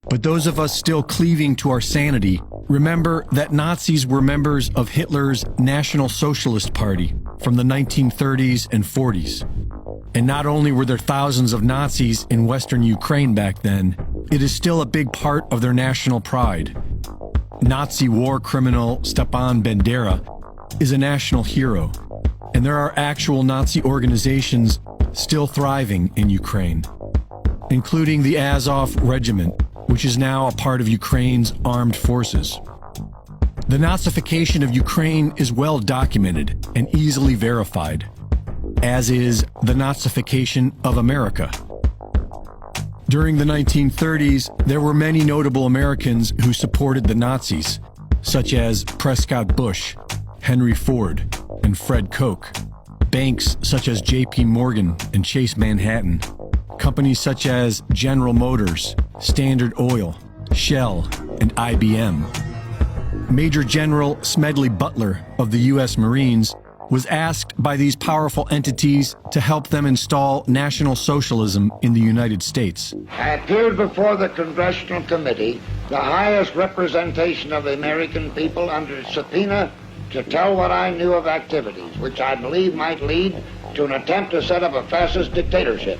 But those of us still cleaving to our sanity remember that Nazis were members of Hitler's National Socialist Party from the 1930s and 40s. And not only were there thousands of Nazis in Western Ukraine back then, it is still a big part of their national pride. Nazi war criminal Stepan Bandera is a national hero, and there are actual Nazi organizations still thriving in Ukraine, including the Azov Regiment, which is now a part of Ukraine's armed forces. The Nazification of Ukraine is well documented and easily verified, as is the Nazification of America. During the 1930s, there were many notable Americans who supported the Nazis, such as Prescott Bush, Henry Ford, and Fred Koch, banks such as J.P. Morgan and Chase Manhattan, companies such as General Motors, Standard Oil, Shell, and IBM. Major General Smedley Butler of the U.S. Marines was asked by these powerful entities to help them install National Socialism in the United States. I appeared before the Congressional Committee, the highest representation of the American people, under subpoena to tell what I knew of activities which I believe might lead to an attempt to set up a fascist dictatorship.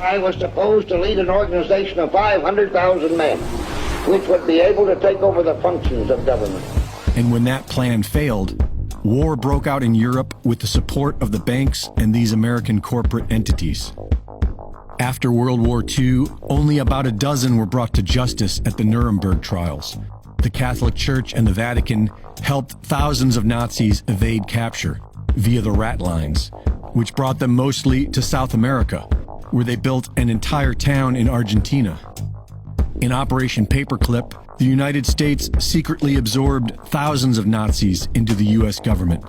I was supposed to lead an organization of 500,000 men, which would be able to take over the functions of government. And when that plan failed, war broke out in Europe with the support of the banks and these American corporate entities. After World War II, only about a dozen were brought to justice at the Nuremberg trials. The Catholic Church and the Vatican helped thousands of Nazis evade capture via the rat lines, which brought them mostly to South America, where they built an entire town in Argentina. In Operation Paperclip, the United States secretly absorbed thousands of Nazis into the U.S. government,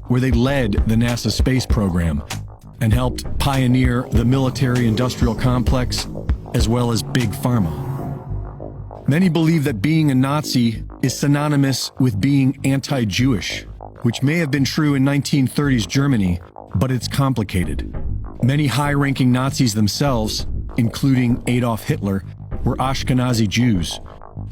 where they led the NASA space program and helped pioneer the military-industrial complex as well as Big Pharma. Many believe that being a Nazi is synonymous with being anti-Jewish, which may have been true in 1930s Germany, but it's complicated. Many high-ranking Nazis themselves, including Adolf Hitler, were Ashkenazi Jews,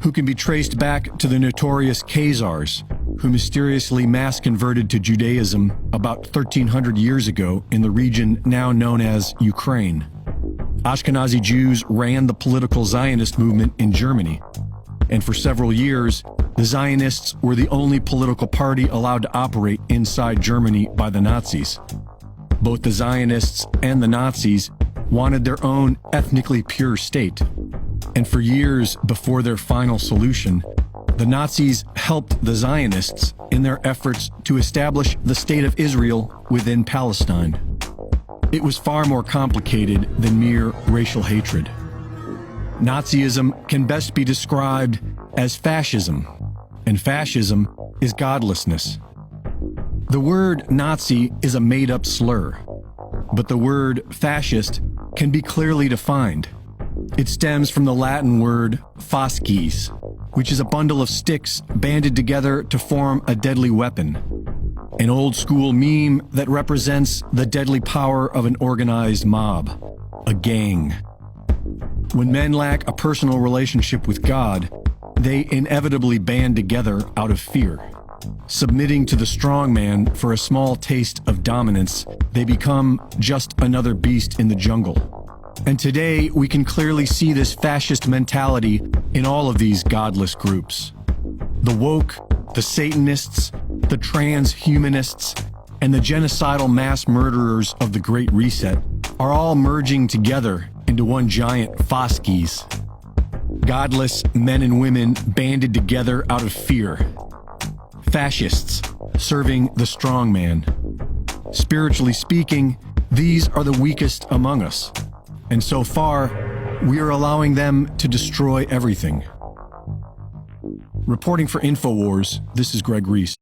who can be traced back to the notorious Khazars, who mysteriously mass-converted to Judaism about 1,300 years ago in the region now known as Ukraine. Ashkenazi Jews ran the political Zionist movement in Germany, and for several years, the Zionists were the only political party allowed to operate inside Germany by the Nazis. Both the Zionists and the Nazis wanted their own ethnically pure state, and for years before their final solution, the Nazis helped the Zionists in their efforts to establish the State of Israel within Palestine. It was far more complicated than mere racial hatred. Nazism can best be described as fascism, and fascism is godlessness. The word Nazi is a made-up slur, but the word fascist can be clearly defined. It stems from the Latin word fasces, which is a bundle of sticks banded together to form a deadly weapon. An old-school meme that represents the deadly power of an organized mob, a gang. When men lack a personal relationship with God, they inevitably band together out of fear. Submitting to the strong man for a small taste of dominance, they become just another beast in the jungle. And today, we can clearly see this fascist mentality in all of these godless groups. The woke, the Satanists, the transhumanists, and the genocidal mass murderers of the Great Reset are all merging together into one giant fasces. Godless men and women banded together out of fear. Fascists serving the strong man. Spiritually speaking, these are the weakest among us. And so far, we are allowing them to destroy everything. Reporting for InfoWars, this is Greg Reese.